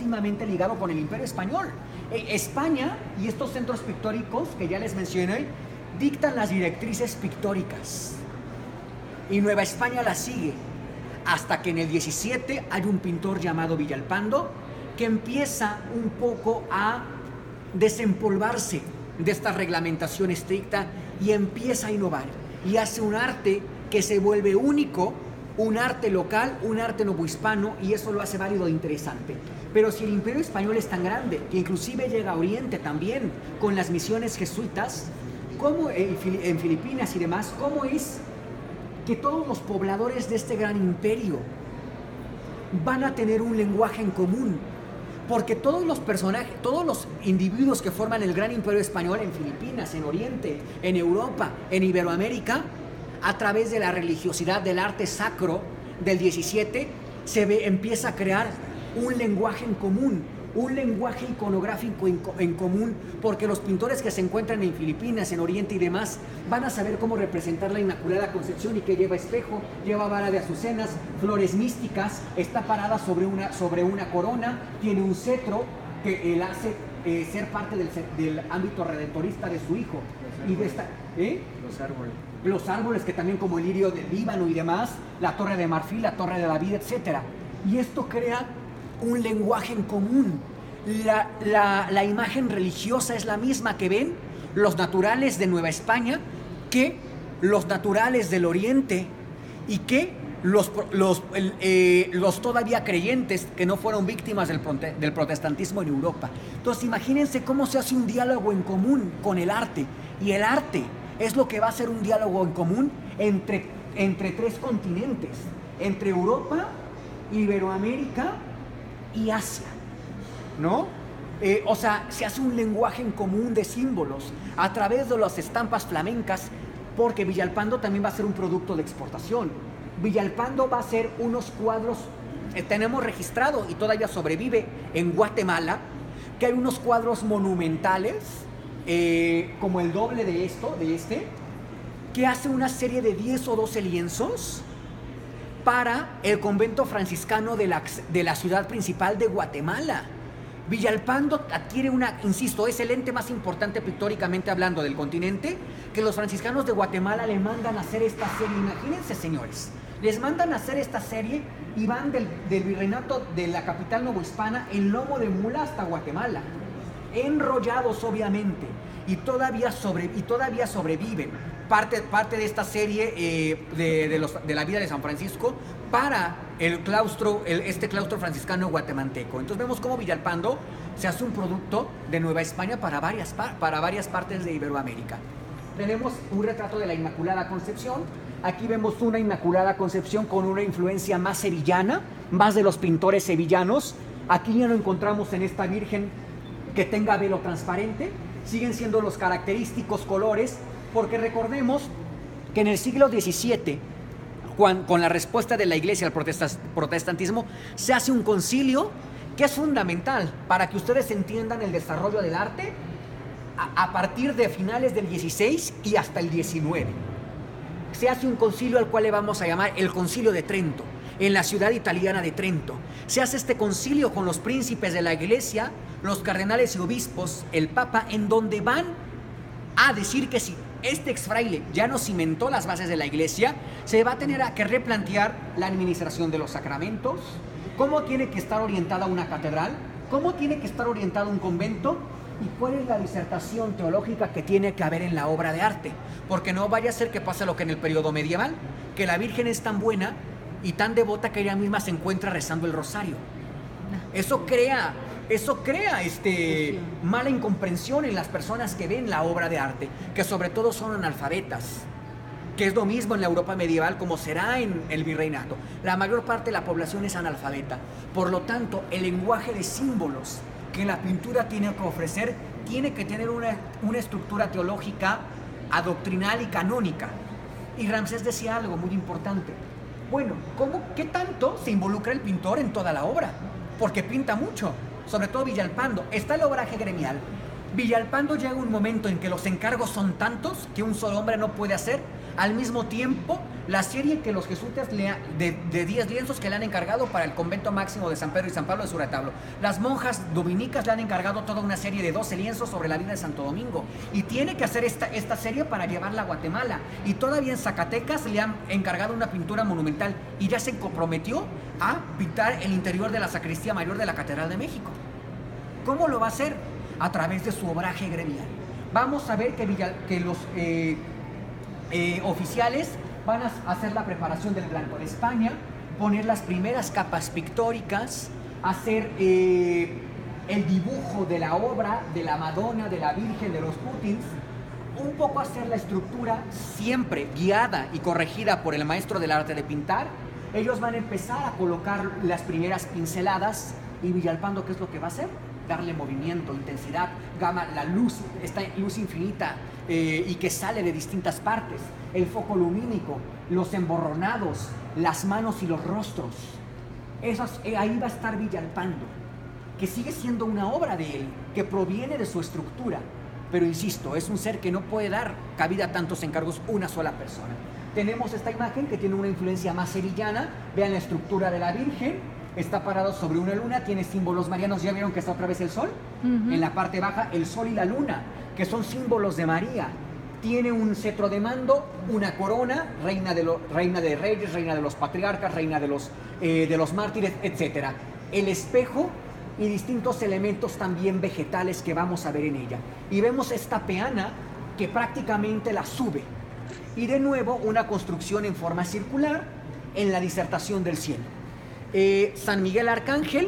íntimamente ligado con el Imperio Español. España y estos centros pictóricos que ya les mencioné dictan las directrices pictóricas y Nueva España las sigue hasta que en el 17 hay un pintor llamado Villalpando que empieza un poco a desempolvarse de esta reglamentación estricta y empieza a innovar y hace un arte que se vuelve único, un arte local, un arte novohispano, y eso lo hace válido e interesante. Pero si el Imperio Español es tan grande, que inclusive llega a Oriente también, con las misiones jesuitas, ¿cómo en Filipinas y demás, cómo es que todos los pobladores de este gran imperio van a tener un lenguaje en común? Porque todos los personajes, todos los individuos que forman el gran Imperio Español en Filipinas, en Oriente, en Europa, en Iberoamérica, a través de la religiosidad del arte sacro del 17, empieza a crear un lenguaje en común, un lenguaje iconográfico en común, porque los pintores que se encuentran en Filipinas, en Oriente y demás, van a saber cómo representar la Inmaculada Concepción, y que lleva espejo, lleva vara de azucenas, flores místicas, está parada sobre una corona, tiene un cetro que la hace ser parte del ámbito redentorista de su hijo. Los árboles que también, como el lirio del Líbano y demás, la torre de marfil, la torre de David, etc. Y esto crea un lenguaje en común. La imagen religiosa es la misma que ven los naturales de Nueva España, que los naturales del Oriente, y que los todavía creyentes que no fueron víctimas del protestantismo en Europa. Entonces imagínense cómo se hace un diálogo en común con el arte, y el arte es lo que va a ser un diálogo en común entre tres continentes, entre Europa, Iberoamérica y Asia, ¿no? O sea, se hace un lenguaje en común de símbolos a través de las estampas flamencas, porque Villalpando también va a ser un producto de exportación. Villalpando va a hacer unos cuadros, tenemos registrado y todavía sobrevive en Guatemala, que hay unos cuadros monumentales, como el doble de este, que hace una serie de 10 o 12 lienzos para el convento franciscano de la ciudad principal de Guatemala. Villalpando adquiere insisto, es el ente más importante pictóricamente hablando del continente, que los franciscanos de Guatemala le mandan a hacer esta serie. Imagínense, señores, les mandan a hacer esta serie y van del virreinato de la capital novohispana en lomo de mula hasta Guatemala, enrollados obviamente, y todavía sobreviven parte de esta serie de la vida de San Francisco para este claustro franciscano guatemalteco. Entonces vemos cómo Villalpando se hace un producto de Nueva España para varias partes de Iberoamérica. Tenemos un retrato de la Inmaculada Concepción. Aquí vemos una Inmaculada Concepción con una influencia más sevillana, más de los pintores sevillanos. Aquí ya lo encontramos en esta Virgen que tenga velo transparente. Siguen siendo los característicos colores, porque recordemos que en el siglo XVII, con la respuesta de la Iglesia al protestantismo, se hace un concilio que es fundamental para que ustedes entiendan el desarrollo del arte a partir de finales del XVI y hasta el XIX. Se hace un concilio al cual le vamos a llamar el Concilio de Trento, en la ciudad italiana de Trento. Se hace este concilio con los príncipes de la Iglesia, los cardenales y obispos, el Papa, en donde van a decir que si este exfraile ya no cimentó las bases de la Iglesia, se va a tener que replantear la administración de los sacramentos, cómo tiene que estar orientada una catedral, cómo tiene que estar orientado un convento, y cuál es la disertación teológica que tiene que haber en la obra de arte. Porque no vaya a ser que pase lo que en el periodo medieval, que la Virgen es tan buena y tan devota que ella misma se encuentra rezando el rosario. Eso crea mala incomprensión en las personas que ven la obra de arte, que sobre todo son analfabetas, que es lo mismo en la Europa medieval como será en el virreinato. La mayor parte de la población es analfabeta. Por lo tanto, el lenguaje de símbolos que la pintura tiene que ofrecer tiene que tener una estructura teológica, adoctrinal y canónica. Y Ramsés decía algo muy importante. Bueno, ¿qué tanto se involucra el pintor en toda la obra? Porque pinta mucho, sobre todo Villalpando. Está el obraje gremial. Villalpando llega un momento en que los encargos son tantos que un solo hombre no puede hacer, Al mismo tiempo, la serie que los jesuitas de 10 lienzos que le han encargado para el convento máximo de San Pedro y San Pablo de su retablo. Las monjas dominicas le han encargado toda una serie de 12 lienzos sobre la vida de Santo Domingo. Y tiene que hacer esta serie para llevarla a Guatemala. Y todavía en Zacatecas le han encargado una pintura monumental. Y ya se comprometió a pintar el interior de la sacristía mayor de la Catedral de México. ¿Cómo lo va a hacer? A través de su obraje gremial. Vamos a ver que los oficiales van a hacer la preparación del blanco de España, poner las primeras capas pictóricas, hacer el dibujo de la obra, de la Madonna, de la Virgen, de los Putins, un poco hacer la estructura, siempre guiada y corregida por el maestro del arte de pintar. Ellos van a empezar a colocar las primeras pinceladas y Villalpando, ¿qué es lo que va a hacer? Darle movimiento, intensidad, gama, la luz, esta luz infinita y que sale de distintas partes, el foco lumínico, los emborronados, las manos y los rostros. Ahí va a estar Villalpando, que sigue siendo una obra de él, que proviene de su estructura, pero insisto, es un ser que no puede dar cabida a tantos encargos una sola persona. Tenemos esta imagen que tiene una influencia más sevillana. Vean la estructura de la Virgen. Está parado sobre una luna, tiene símbolos marianos. ¿Ya vieron que está otra vez el sol? En la parte baja, el sol y la luna, que son símbolos de María. Tiene un cetro de mando, una corona, reina de reyes, reina de los patriarcas, reina de los mártires, etc. El espejo y distintos elementos también vegetales que vamos a ver en ella. Y vemos esta peana que prácticamente la sube. Y de nuevo una construcción en forma circular en la disertación del cielo. San Miguel Arcángel